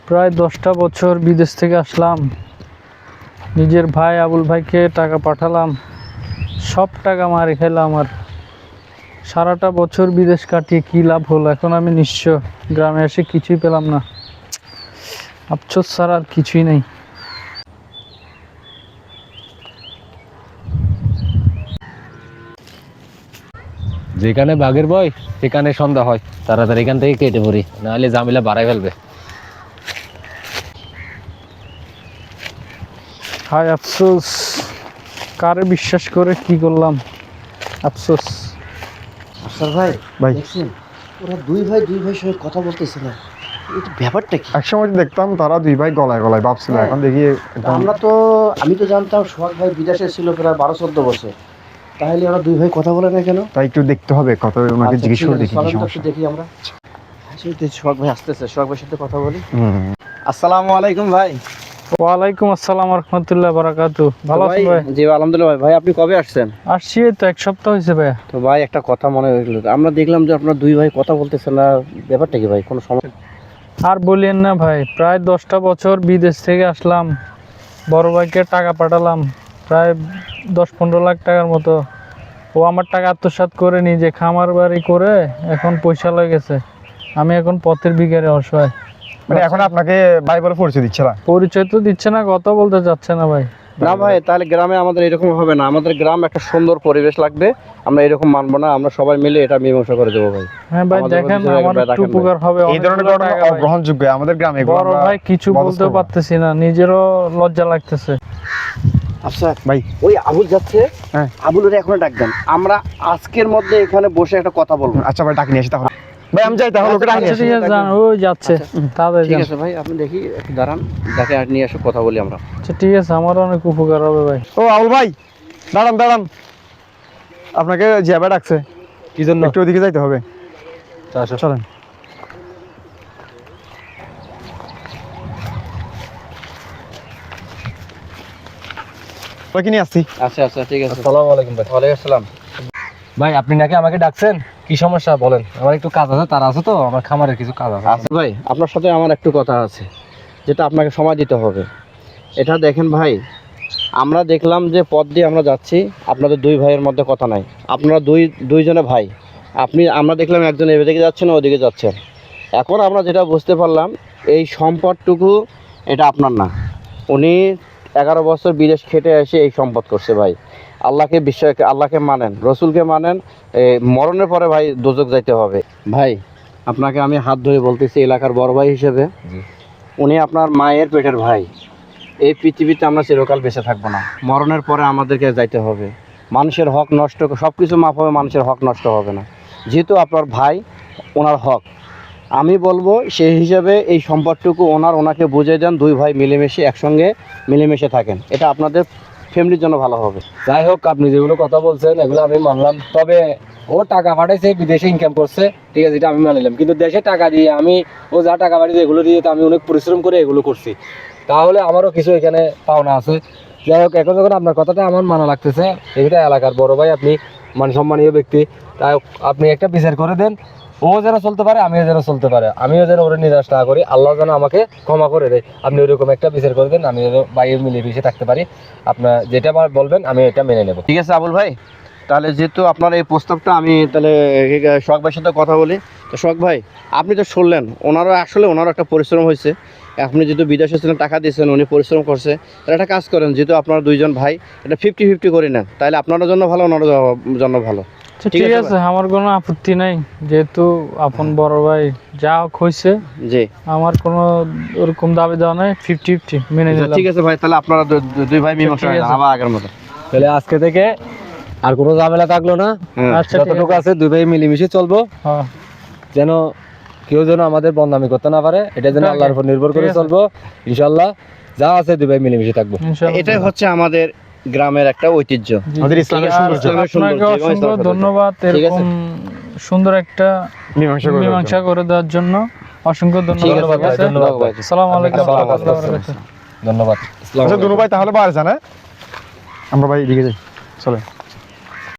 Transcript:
প্রায় 10টা বছর বিদেশ থেকে আসলাম, নিজের ভাই আবুল ভাইকে টাকা পাঠালাম, সব টাকা মারি খেলাম। আর সারাটা বছর বিদেশ কাটিয়ে কী লাভ হলো? এখন আমি নিঃস্ব, গ্রামে এসে কিছুই পেলাম না। আফসোস ছাড়া আর কিছুই নেই। যেখানে বাঘের ভয় সেখানে সন্ধ্যা হয়, তাড়াতাড়ি এখান থেকে কেটে পড়ি, নাহলে ঝামেলা বাড়াই ফেলবে। হায় আফসোস, কারে বিশ্বাস করে কি করলাম, আফসোস। আফসার ভাই, ভাই দেখছেন ওরা দুই ভাই সঙ্গে কথা বলতেছে না, এটা ব্যাপারটা কি? একসময় দেখতাম তারা দুই ভাই গলায় গলায় ভাবছিল, এখন দেখি আমি তো জানতাম সোহাগ ভাই বিদেশে ছিল প্রায় 12-14 বছর, তাহলে ওরা দুই ভাই কথা বলে না কেন? তাই একটু দেখতে হবে, কত ওনাকে জিজ্ঞেস করে দেখি কি সমস্যা। দেখি আমরা। সোহাগ ভাই আসতেছে, সোহাগ ভাইয়ের সাথে কথা বলি। আসসালামু আলাইকুম ভাই। ওয়ালাইকুম আসসালাম রহমতুল্লাহ বারাকাতু। ভালো আছেন ভাই? জি আলহামদুলিল্লাহ। ভাই আপনি কবে আসছেন? আসছি এই তো 1 সপ্তাহ হয়েছে ভাইয়া। তো ভাই একটা কথা মনে হইলো, আমরা দেখলাম যে আপনার দুই ভাই কথা বলতেছেন না, ব্যাপারটা কি ভাই? কোনো সমস্যা? আর বলিয়েন না ভাই, প্রায় 10টা বছর বিদেশ থেকে আসলাম, বড় ভাইকে টাকা পাঠালাম প্রায় 10-15 লাখ টাকার মতো। ও আমার টাকা আত্মসাৎ করে নিজে খামার বাড়ি করে এখন পয়সা লয়ে গেছে। আমি এখন পথের ভিখারি, অসহায়। মানে এখন আপনাকে ভাই বলে পরিচয় দিচ্ছে না? পরিচয় তো দিচ্ছে না, কথা বলতে চাচ্ছে না ভাই। না ভাই, তাহলে গ্রামে আমাদের এরকম হবে না। আমাদের গ্রাম একটা সুন্দর পরিবেশ লাগবে, আমরা এরকম মানবো না। আমরা সবাই মিলে এটা মীমাংসা করে দেবো ভাই। হ্যাঁ ভাই, দেখেন আমার একটু উপকার হবে। এই ধরনের ঘটনা অগ্রহণযোগ্য আমাদের গ্রামে। বড় ভাই কিছু বলতে পারতেছি না, নিজেরও লজ্জা লাগতেছে। আচ্ছা ভাই, ওই আবুল যাচ্ছে, হ্যাঁ আবুলের এখনো ডাক দেন, আমরা আজকের মধ্যে এখানে বসে একটা কথা বলবো। আচ্ছা ভাই, ডাক নিয়ে আসি তাহলে। ভাই আমি যাই তাহলে, ওকে ডাক নিয়ে আসি। ঠিক আছে, যান, ও যাচ্ছে, তাড়াতাড়ি ঠিক যান। আছে ভাই, আপনি দেখি একটু দাঁড়ান, ডাকে আর নিয়ে এসে কথা বলি আমরা। আচ্ছা ঠিক আছে, আমারও অনেক উপকার হবে ভাই। ও আবুল ভাই, দাঁড়ান দাঁড়ান, আপনাকে জিয়া ভাই ডাকছে। কি জন্য? একটু ওদিকে যাইতে হবে, চলেন। কি নিয়ে আসছি? আচ্ছা আচ্ছা ঠিক আছে। আসসালামু আলাইকুম ভাই। ওয়ালাইকুম আসসালাম। ভাই আপনি নাকি আমাকে ডাকছেন, কি সমস্যা বলেন? আমার একটু কাজ আছে, তার আছে তো, আমার খামারের কিছু কাজ আছে। আচ্ছা ভাই, আপনার সাথে আমার একটু কথা আছে, যেটা আপনাকে সময় দিতে হবে। এটা দেখেন ভাই, আমরা দেখলাম যে পথ দিয়ে আমরা যাচ্ছি, আপনাদের দুই ভাইয়ের মধ্যে কথা নাই। আপনারা দুইজনে ভাই। আমরা দেখলাম একজন এদিকে যাচ্ছেন, ওদিকে যাচ্ছেন। এখন আমরা যেটা বুঝতে পারলাম, এই সম্পদটুকু এটা আপনার না। উনি 11 বছর বিদেশ খেটে এসে এই সম্পদ করছে ভাই। আল্লাহকে মানেন, রসুলকে মানেন। মরণের পরে ভাই দোজক যাইতে হবে। ভাই আপনাকে আমি হাত ধরে বলতেছি এলাকার বড় ভাই হিসেবে, উনি আপনার মায়ের পেটের ভাই। এই পৃথিবীতে আমরা চিরকাল বেঁচে থাকবো না, মরণের পরে আমাদেরকে যাইতে হবে। মানুষের হক নষ্ট, সব কিছু মাফ হবে, মানুষের হক নষ্ট হবে না। যেহেতু আপনার ভাই, ওনার হক, আমি বলবো সেই হিসাবে এই সম্পদটুকু ওনাকে বুঝিয়ে দেন। দুই ভাই মিলেমিশে একসঙ্গে মিলেমিশে থাকেন, এটা আপনাদের ফ্যামিলির জন্য ভালো হবে। যাই হোক, আপনি যেগুলো কথা বলছেন এগুলো আমি মানলাম, তবে ও টাকা পাঠাইছে, বিদেশে ইনকাম করছে, ঠিক আছে, এটা আমি মানলাম। কিন্তু দেশে টাকা দিয়ে ও যা টাকা পাঠিয়েছে এগুলো দিয়ে তো আমি অনেক পরিশ্রম করে এগুলো করছি, তাহলে আমারও কিছু এখানে পাওনা আছে। যাই হোক, এখন যখন আপনার কথাটা আমার মানা লাগতেছে, এটা এলাকার বড় ভাই, আপনি সম্মানীয় ব্যক্তি, তাই আপনি একটা বিচার করে দেন। ও যেন চলতে পারে, আমিও যেন চলতে পারে, আমিও যেন ওরা নিরাশ না করি, আল্লাহ যেন আমাকে ক্ষমা করে দেয়। আপনি ওইরকম একটা বিচার করে দেন, আমি যেন বাইরে মিলেমিশে থাকতে পারি। আপনার যেটা বলবেন আমি এটা মেনে নেব। ঠিক আছে আবুল ভাই, তাহলে যেহেতু আপনার এই প্রস্তাবটা, আমি তাহলে সোহাগ ভাইয়ের সাথে কথা বলি। তো সোহাগ ভাই, আপনি তো শুনলেন, ওনারও একটা পরিশ্রম হয়েছে। আপনি যেহেতু বিদেশে ছিলেন, টাকা দিয়েছেন, উনি পরিশ্রম করছে। তাহলে একটা কাজ করেন, যেহেতু আপনারা দুইজন ভাই, এটা 50-50 করে নেন, তাহলে আপনার জন্য ভালো, ওনার জন্য ভালো। ঠিক আছে, আমার কোনো আপত্তি নাই, যেহেতু আপন বড় ভাই যা হয়েছে, জি আমার কোনো ওরকম দাবি দেওয়া নাই, 50-50 মেনে নিলাম। ঠিক আছে ভাই, তাহলে আপনারা দুই ভাই মীমাংসা করেন আবার আগের মতো। তাহলে আজকে থেকে আর কোনো ঝামেলা থাকলো না। আচ্ছা, যতটুকু আছে দুই ভাই মিলেমিশে চলবো, যেন কেউ যেন আমাদের বদনামি করতে না পারে, এটা যেন আল্লাহর উপর নির্ভর করে চলবো। ইনশাআল্লাহ যা আছে দুই ভাই মিলেমিশে থাকবো। এটাই হচ্ছে আমাদের গ্রামের একটা ঐতিহ্য, আমাদের ইসলামের অসংখ্য ধন্যবাদ এরকম সুন্দর একটা মীমাংসা করে দেওয়ার জন্য। অসংখ্য ধন্যবাদ। আসসালামু আলাইকুম। ধন্যবাদ। আচ্ছা দুনু ভাই, তাহলে বাইরে যান, আমরা ভাই এদিকে যাই, চলে।